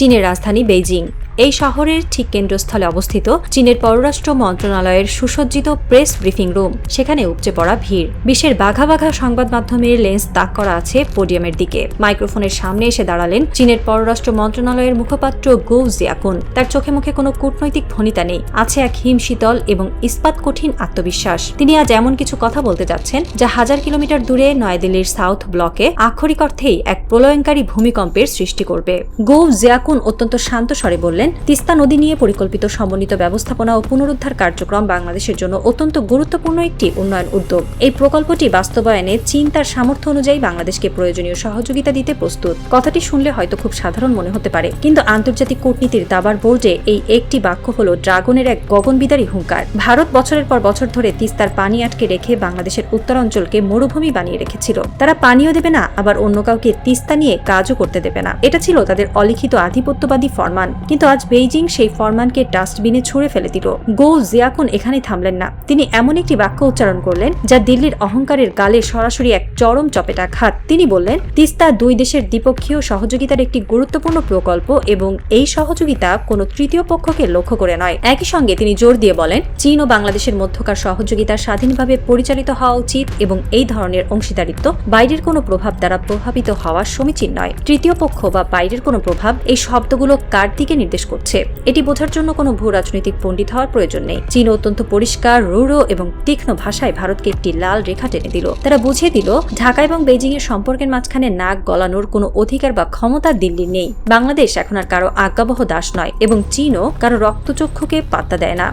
চীনের রাজধানী বেইজিং। এই শহরের ঠিক কেন্দ্রস্থলে অবস্থিত চীনের পররাষ্ট্র মন্ত্রণালয়ের সুসজ্জিত প্রেস ব্রিফিং রুম। সেখানে উপচে পড়া ভিড়। বিশ্বের বাঘা বাঘা সংবাদ মাধ্যমের লেন্স তাক করা আছে পোডিয়ামের দিকে। মাইক্রোফোনের সামনে এসে দাঁড়ালেন চীনের পররাষ্ট্র মন্ত্রণালয়ের মুখপাত্র গৌ জিয়াকুন। তার চোখে মুখে কোনো কূটনৈতিক ভনিতা নেই, আছে এক হিমশীতল এবং ইস্পাত কঠিন আত্মবিশ্বাস। তিনি আজ এমন কিছু কথা বলতে যাচ্ছেন যা 1000 কিলোমিটার দূরে নয়াদিল্লির সাউথ ব্লকে আক্ষরিক অর্থেই এক প্রলয়ঙ্কারী ভূমিকম্পের সৃষ্টি করবে। গৌ জিয়াকুন অত্যন্ত শান্ত স্বরে বললেন, তিস্তা নদী নিয়ে পরিকল্পিত সমন্বিত ব্যবস্থাপনা ও পুনরুদ্ধার কার্যক্রম বাংলাদেশের জন্য অত্যন্ত গুরুত্বপূর্ণ একটি উন্নয়ন উদ্যোগ। এই প্রকল্পটি বাস্তবায়নে চীন তার সামর্থ্য অনুযায়ী বাংলাদেশকে প্রয়োজনীয় সহযোগিতা দিতে প্রস্তুত। কথাটি শুনলে হয়তো খুব সাধারণ মনে হতে পারে, কিন্তু আন্তর্জাতিক কূটনীতির দাবার বোর্ডে এই একটি বাক্য হল ড্রাগনের এক গগনবিদারী হুঙ্কার। ভারত বছরের পর বছর ধরে তিস্তার পানি আটকে রেখে বাংলাদেশের উত্তরাঞ্চলকে মরুভূমি বানিয়ে রেখেছিল। তারা পানিও দেবে না, আবার অন্য কাউকে তিস্তা নিয়ে কাজও করতে দেবে না। এটা ছিল তাদের অলিখিত আধিপত্যবাদী ফরমান। কিন্তু আজ বেইজিং সেই ফরমানকে ডাস্টবিনে ছুঁড়ে ফেলে দিল। গৌ জিয়াকুন এখানেই থামলেন না। তিনি এমন একটি বাক্য উচ্চারণ করলেন যা দিল্লির অহংকারের গালে সরাসরি এক চরম চপেটাঘাত। তিনি বললেন, তিস্তা দুই দেশের দ্বিপক্ষীয় সহযোগিতার একটি গুরুত্বপূর্ণ প্রকল্প এবং এই সহযোগিতা কোনো তৃতীয় পক্ষকে লক্ষ্য করে নয়। একই সঙ্গে তিনি জোর দিয়ে বলেন, চীন ও বাংলাদেশের মধ্যকার সহযোগিতা স্বাধীনভাবে পরিচালিত হওয়া উচিত এবং এই ধরনের অংশীদারিত্ব বাইরের কোনো প্রভাব দ্বারা প্রভাবিত হওয়া সমীচীন নয়। তৃতীয় পক্ষ বা বাইরের কোনো প্রভাব, এই শব্দগুলো কার দিকে নির্দেশ করছে এটি বোঝার জন্য কোনো ভূ রাজনৈতিক পণ্ডিত হওয়ার প্রয়োজন নেই। চীন অত্যন্ত পরিষ্কার, রূঢ় এবং তীক্ষ্ণ ভাষায় ভারতকে একটি লাল রেখা টেনে দিল। তারা বুঝিয়ে দিল, ঢাকা এবং বেইজিং এর সম্পর্কের মাঝখানে নাক গলানোর কোনো অধিকার বা ক্ষমতা দিল্লির নেই। বাংলাদেশ এখন আর কারো আজ্ঞাবহ দাস নয় এবং চীনও কারো রক্তচক্ষুকে পাত্তা দেয় না।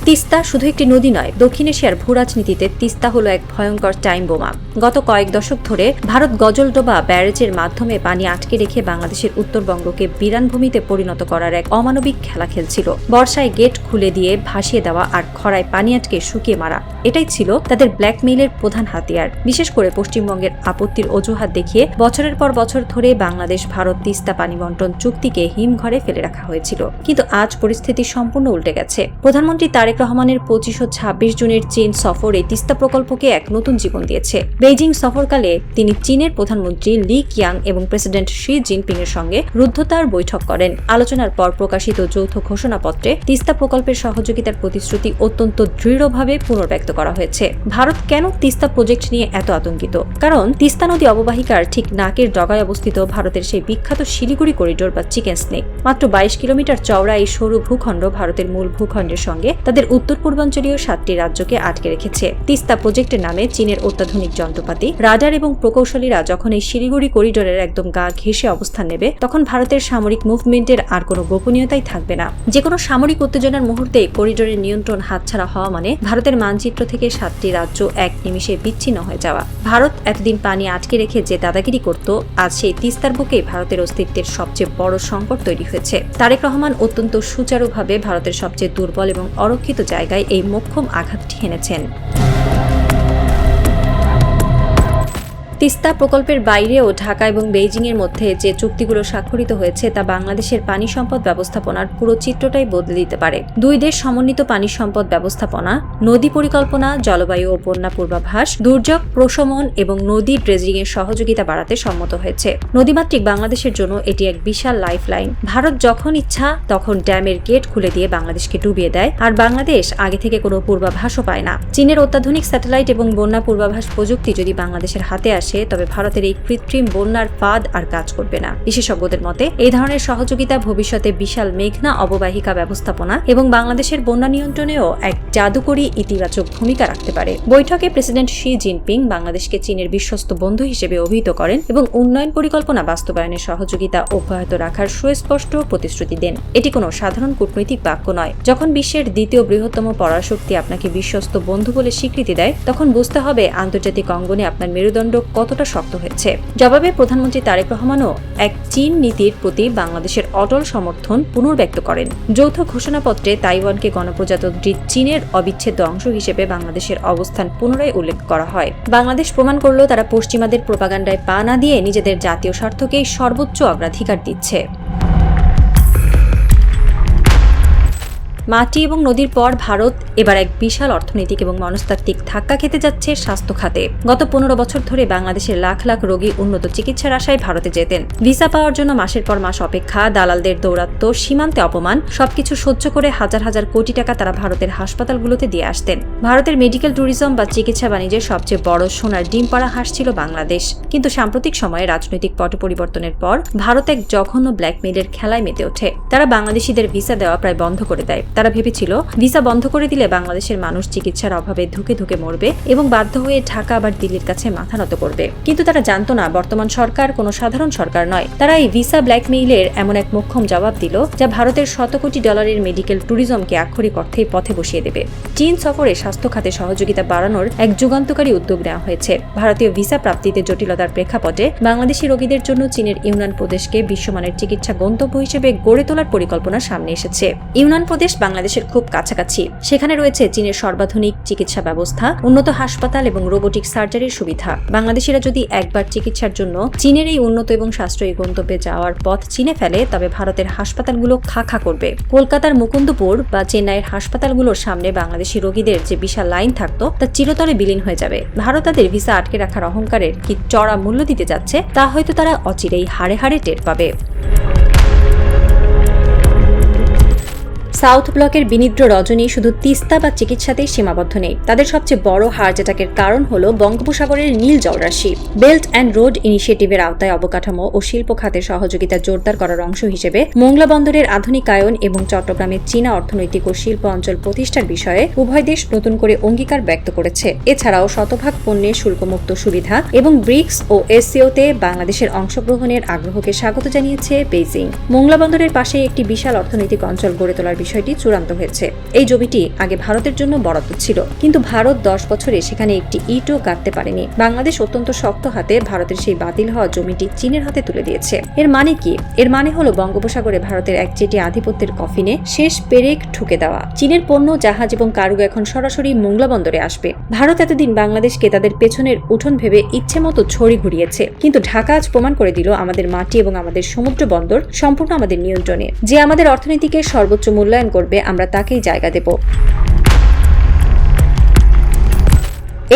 তিস্তা শুধু একটি নদী নয়, দক্ষিণ এশিয়ার ভূরাজনীতিতে তিস্তা হলো এক ভয়ঙ্কর টাইম বোমা। গত কয়েক দশক ধরে ভারত গজলডোবা ব্যারেজের মাধ্যমে পানি আটকে রেখে বাংলাদেশের উত্তরবঙ্গকে বিরানভূমিতে পরিণত করার এক অমানবিক খেলা খেলছিল। বর্ষায় গেট খুলে দিয়ে ভাসিয়ে দেওয়া আর খরায় পানি আটকে শুকিয়ে মারা, এটাই ছিল তাদের ব্ল্যাকমেইলের প্রধান হাতিয়ার। বিশেষ করে পশ্চিমবঙ্গের আপত্তির অজুহাত দেখিয়ে বছরের পর বছর ধরে বাংলাদেশ ভারত তিস্তা পানি বন্টন চুক্তিকে হিমঘরে ফেলে রাখা হয়েছিল। কিন্তু আজ পরিস্থিতি সম্পূর্ণ উল্টে গেছে। প্রধানমন্ত্রী তারেক রহমানের 25 ও 26 জুনের চীন সফর এই তিস্তা প্রকল্পকে এক নতুন জীবন দিয়েছে। বেইজিং সফরকালে তিনি চীনের প্রধানমন্ত্রী লি কিয়াং এবং প্রেসিডেন্ট শি জিনপিং এর সঙ্গে রুদ্ধতার বৈঠক করেন। আলোচনার পর প্রকাশিত যৌথ ঘোষণাপত্রে তিস্তা প্রকল্পের সহযোগিতার প্রতিশ্রুতি অত্যন্ত দৃঢ়ভাবে পুনর্ব্যক্ত করা হয়েছে। ভারত কেন তিস্তা প্রজেক্ট নিয়ে এত আতঙ্কিত? কারণ তিস্তা নদী অববাহিকার ঠিক নাকের ডগায় অবস্থিত ভারতের সেই বিখ্যাত শিলিগুড়ি করিডোর বা চিকেন স্নেক। মাত্র 22 কিলোমিটার চওড়া এই সরু ভূখণ্ড ভারতের মূল ভূখণ্ডের সঙ্গে তাদের উত্তর পূর্বাঞ্চলীয় 7টি রাজ্যকে আটকে রেখেছে। তিস্তা প্রজেক্টের নামে চীনের অত্যাধুনিক যন্ত্রপাতি, রাডার এবং প্রকৌশলীরা যখন এই শিলিগুড়ি করিডোরের একদম গা ঘেঁষে অবস্থান নেবে, তখন ভারতের সামরিক মুভমেন্টের আর কোনো গোপনীয়তাই থাকবে না। যে কোনো সামরিক উত্তেজনার মুহূর্তে করিডোরের নিয়ন্ত্রণ হাতছাড়া হওয়া মানে ভারতের মানচিত্র থেকে 7টি রাজ্য এক নিমিষে বিচ্ছিন্ন হয়ে যাওয়া। ভারত এতদিন পানি আটকে রেখে যে দাদাগিরি করত, আজ সেই তিস্তার বুকেই ভারতের অস্তিত্বের সবচেয়ে বড় সংকট তৈরি হয়েছে। তারেক রহমান অত্যন্ত সুচারুভাবে ভারতের সবচেয়ে দুর্বল এবং অরক্ষিত জায়গায় এই মোক্ষম আঘাতটি এনেছেন। তিস্তা প্রকল্পের বাইরেও ঢাকা এবং বেইজিং এর মধ্যে যে চুক্তিগুলো স্বাক্ষরিত হয়েছে তা বাংলাদেশের পানি সম্পদ ব্যবস্থাপনার পুরো চিত্রটাই বদলে দিতে পারে। দুই দেশ সমন্বিত পানি সম্পদ ব্যবস্থাপনা, নদী পরিকল্পনা, জলবায়ু ও বন্যা পূর্বাভাস, দুর্যোগ প্রশমন এবং নদী ড্রেজিং এর সহযোগিতা বাড়াতে সম্মত হয়েছে। নদীমাতৃক বাংলাদেশের জন্য এটি এক বিশাল লাইফলাইন। ভারত যখন ইচ্ছা তখন ড্যামের গেট খুলে দিয়ে বাংলাদেশকে ডুবিয়ে দেয়, আর বাংলাদেশ আগে থেকে কোনো পূর্বাভাসও পায় না। চীনের অত্যাধুনিক স্যাটেলাইট এবং বন্যা পূর্বাভাস প্রযুক্তি যদি বাংলাদেশের হাতে আসে, তবে ভারতের এই কৃত্রিম বন্যার ফাঁদ আর কাজ করবে না। বিশেষজ্ঞদের মতে এই ধরনের সহযোগিতা ভবিষ্যতে বিশাল মেঘনা অববাহিকা ব্যবস্থাপনা এবং বাংলাদেশের বন্যা নিয়ন্ত্রণেও এক জাদুকরী ইতিবাচক ভূমিকা রাখতে পারে। বৈঠকে প্রেসিডেন্ট শি জিনপিং বাংলাদেশকে চীনের বিশ্বস্ত বন্ধু হিসেবে অভিহিত করেন এবং উন্নয়ন পরিকল্পনা বাস্তবায়নের সহযোগিতা অব্যাহত রাখার সুস্পষ্ট প্রতিশ্রুতি দেন। এটি কোনো সাধারণ কূটনৈতিক বাক্য নয়। যখন বিশ্বের দ্বিতীয় বৃহত্তম পরাশক্তি আপনাকে বিশ্বস্ত বন্ধু বলে স্বীকৃতি দেয়, তখন বুঝতে হবে আন্তর্জাতিক অঙ্গনে আপনার মেরুদণ্ড কতটা শক্ত হয়েছে। জবাবে প্রধানমন্ত্রী তারেক রহমানও এক চীন নীতির প্রতি বাংলাদেশের অটল সমর্থন পুনর্ব্যক্ত করেন। যৌথ ঘোষণাপত্রে তাইওয়ানকে গণপ্রজাতন্ত্রী চীনের অবিচ্ছেদ্য অংশ হিসেবে বাংলাদেশের অবস্থান পুনরায় উল্লেখ করা হয়। বাংলাদেশ প্রমাণ করল তারা পশ্চিমাদের প্রোপাগান্ডায় পা না দিয়ে নিজেদের জাতীয় স্বার্থকেই সর্বোচ্চ অগ্রাধিকার দিচ্ছে। মাটি এবং নদীর পর ভারত এবার এক বিশাল অর্থনৈতিক এবং মনস্তাত্ত্বিক ধাক্কা খেতে যাচ্ছে স্বাস্থ্য খাতে। গত 15 বছর ধরে বাংলাদেশের লাখ লাখ রোগী উন্নত চিকিৎসার আশায় ভারতে যেতেন। ভিসা পাওয়ার জন্য মাসের পর মাস অপেক্ষা, দালালদের দৌরাত্ম্য, সীমান্তে অপমান সবকিছু সহ্য করে হাজার হাজার কোটি টাকা তারা ভারতের হাসপাতালগুলোতে দিয়ে আসতেন। ভারতের মেডিকেল ট্যুরিজম বা চিকিৎসা বাণিজ্যের সবচেয়ে বড় সোনার ডিম পাড়া হাঁস ছিল বাংলাদেশ। কিন্তু সাম্প্রতিক সময়ে রাজনৈতিক পট পরিবর্তনের পর ভারত এক জঘন্য ব্ল্যাকমেইলের খেলায় মেতে ওঠে। তারা বাংলাদেশিদের ভিসা দেওয়া প্রায় বন্ধ করে দেয়। তারা ভেবেছিল ভিসা বন্ধ করে দিলে বাংলাদেশের মানুষ চিকিৎসার অভাবে ধুকে ধুকে মরবে এবং বাধ্য হয়ে ঢাকা আবার দিল্লির কাছে মাথা নত করবে। কিন্তু তারা জানতো না বর্তমান সরকার কোনো সাধারণ সরকার নয়। তারা এই ভিসা ব্ল্যাকমেইলের এমন এক মোক্ষম জবাব দিল যা ভারতের শত কোটি ডলারের মেডিকেল ট্যুরিজমকে আক্ষরিক অর্থেই পথে বসিয়ে দেবে। চীন সফরে স্বাস্থ্য খাতে সহযোগিতা বাড়ানোর এক যুগান্তকারী উদ্যোগ নেওয়া হয়েছে। ভারতীয় ভিসা প্রাপ্তিতে জটিলতার প্রেক্ষাপটে বাংলাদেশি রোগীদের জন্য চীনের ইউনান প্রদেশকে বিশ্বমানের চিকিৎসা গন্তব্য হিসেবে গড়ে তোলার পরিকল্পনা সামনে এসেছে। ইউনান প্রদেশ বাংলাদেশের খুব কাছাকাছি। সেখানে রয়েছে চীনের সর্বাধুনিক চিকিৎসা ব্যবস্থা, উন্নত হাসপাতাল এবং রোবোটিক সার্জারির সুবিধা। বাংলাদেশিরা যদি একবার চিকিৎসার জন্য চীনের এই উন্নত এবং সাশ্রয়ী গন্তব্যে যাওয়ার পথ চিনে ফেলে তবে ভারতের হাসপাতালগুলো খা খা করবে। কলকাতার মুকুন্দপুর বা চেন্নাইয়ের হাসপাতালগুলোর সামনে বাংলাদেশি রোগীদের যে বিশাল লাইন থাকতো তা চিরতরে বিলীন হয়ে যাবে। ভারত তাদের ভিসা আটকে রাখার অহংকারের কি চড়া মূল্য দিতে যাচ্ছে তা হয়তো তারা অচিরেই হাড়ে হাড়ে টের পাবে। সাউথ ব্লকের বিনিদ্র রজনী শুধু তিস্তা বা চিকিৎসাতেই সীমাবদ্ধ নেই। তাদের সবচেয়ে বড় হার্ট অ্যাটাকের কারণ হল বঙ্গোপসাগরের নীল জলরাশি। বেল্ট অ্যান্ড রোড ইনিশিয়েটিভের আওতায় অবকাঠামো ও শিল্প খাতে সহযোগিতা জোরদার করার অংশ হিসেবে মোংলা বন্দরের আধুনিকায়ন এবং চট্টগ্রামের চীনা অর্থনৈতিক ও শিল্প অঞ্চল প্রতিষ্ঠার বিষয়ে উভয় দেশ নতুন করে অঙ্গীকার ব্যক্ত করেছে। এছাড়াও শতভাগ পণ্যের শুল্কমুক্ত সুবিধা এবং ব্রিক্স ও এসসিওতে বাংলাদেশের অংশগ্রহণের আগ্রহকে স্বাগত জানিয়েছে বেইজিং। মোংলা বন্দরের পাশে একটি বিশাল অর্থনৈতিক অঞ্চল গড়ে তোলার বিষয়টি চূড়ান্ত হয়েছে। এই জমিটি আগে ভারতের জন্য বরাদ্দ ছিল, কিন্তু ভারত 10 বছরে সেখানে একটি ইটও গাঁথতে পারেনি। বাংলাদেশ অত্যন্ত শক্ত হাতে ভারতের সেই বাতিল হওয়া জমিটি চীনের হাতে তুলে দিয়েছে। এর মানে কি? এর মানে হলো বঙ্গোপসাগরে ভারতের একচেটিয়া আধিপত্যের কফিনে শেষ পেরেক ঠুকে দেওয়া। চীনের পণ্য, জাহাজ এবং কার্গো এখন সরাসরি মোংলা বন্দরে আসবে। ভারত এতদিন বাংলাদেশকে তাদের পেছনের উঠোন ভেবে ইচ্ছে মতো ছড়ি ঘুরিয়েছে, কিন্তু ঢাকা আজ প্রমাণ করে দিল আমাদের মাটি এবং আমাদের সমুদ্র বন্দর সম্পূর্ণ আমাদের নিয়ন্ত্রণে। যে আমাদের অর্থনীতিকে সর্বোচ্চ মূল্যায়ন করবে আমরা তাকেই জায়গা দেব।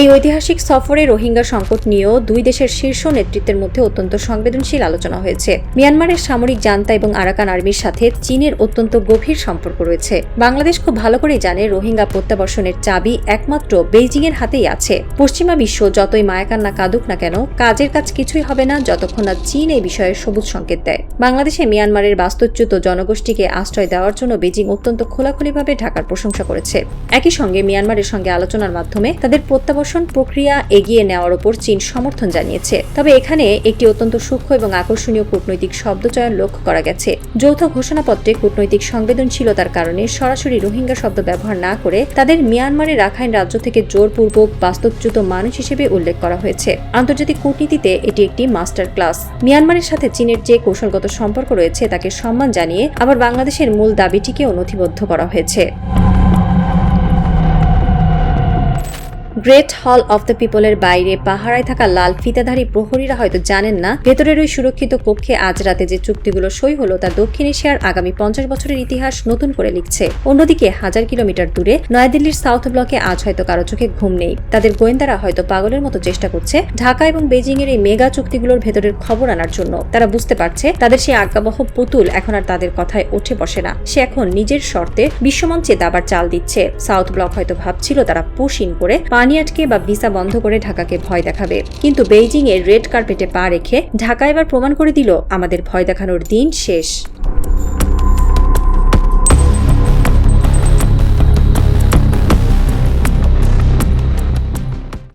এই ঐতিহাসিক সফরে রোহিঙ্গা সংকট নিয়েও দুই দেশের শীর্ষ নেতৃত্বের মধ্যে অত্যন্ত সংবেদনশীল আলোচনা হয়েছে। মিয়ানমারের সামরিক জান্তা এবং আরাকান আর্মির সাথে চীনের অত্যন্ত গভীর সম্পর্ক রয়েছে। বাংলাদেশ খুব ভালো করেই জানে রোহিঙ্গা প্রত্যাবর্ষণের চাবি একমাত্র বেইজিং এর হাতেই আছে। পশ্চিমা বিশ্ব যতই মায়াকান্না কাঁদুক না কেন, কাজের কাজ কিছুই হবে না যতক্ষণ না চীন এই বিষয়ে সবুজ সংকেত দেয়। বাংলাদেশে মিয়ানমারের বাস্তুচ্যুত জনগোষ্ঠীকে আশ্রয় দেওয়ার জন্য বেইজিং অত্যন্ত খোলাখুলিভাবে ঢাকার প্রশংসা করেছে। একই সঙ্গে মিয়ানমারের সঙ্গে আলোচনার মাধ্যমে তাদের প্রত্যাবর্ষণ প্রক্রিয়া এগিয়ে নেওয়ার উপর চীন সমর্থন জানিয়েছে। তবে এখানে একটি অত্যন্ত সূক্ষ্ম এবং আকর্ষণীয় কূটনৈতিক শব্দচয়ন লক্ষ্য করা গেছে। যৌথ ঘোষণাপত্রে কূটনৈতিক সংবেদনশীলতার কারণে সরাসরি রোহিঙ্গা শব্দ ব্যবহার না করে তাদের মিয়ানমারের রাখাইন রাজ্য থেকে জোরপূর্বক বাস্তুচ্যুত মানুষ হিসেবে উল্লেখ করা হয়েছে। আন্তর্জাতিক কূটনীতিতে এটি একটি মাস্টার ক্লাস। মিয়ানমারের সাথে চীনের যে কৌশলগত সম্পর্ক রয়েছে তাকে সম্মান জানিয়ে আবার বাংলাদেশের মূল দাবিটিকেও নথিবদ্ধ করা হয়েছে। গ্রেট হল অফ দ্য পিপলের বাইরে পাহারায় থাকা লাল ফিতাধারী প্রহরীরা হয়তো জানেন না ভেতরের ওই সুরক্ষিত কক্ষে আজ রাতে যে চুক্তিগুলো সই হলো তা দক্ষিণ এশিয়ার আগামী 50 বছরের ইতিহাস নতুন করে লিখছে। অন্যদিকে 1000 কিলোমিটার দূরে নয়াদিল্লির সাউথ ব্লকে আজ হয়তো কারো চোখে ঘুম নেই। তাদের গোয়েন্দারা হয়তো পাগলের মতো চেষ্টা করছে ঢাকা এবং বেজিং এর এই মেগা চুক্তিগুলোর ভেতরের খবর আনার জন্য। তারা বুঝতে পারছে তাদের সেই আজ্ঞাবহ পুতুল এখন আর তাদের কথায় ওঠে বসে না। সে এখন নিজের শর্তে বিশ্বমঞ্চে দাবার চাল দিচ্ছে। সাউথ ব্লক হয়তো ভাবছিল তারা পুশ ইন করে পানি আটকে বা ভিসা বন্ধ করে ঢাকাকে ভয় দেখাবে, কিন্তু বেইজিং এর রেড কার্পেটে পা রেখে ঢাকা এবার প্রমাণ করে দিল আমাদের ভয় দেখানোর দিন শেষ।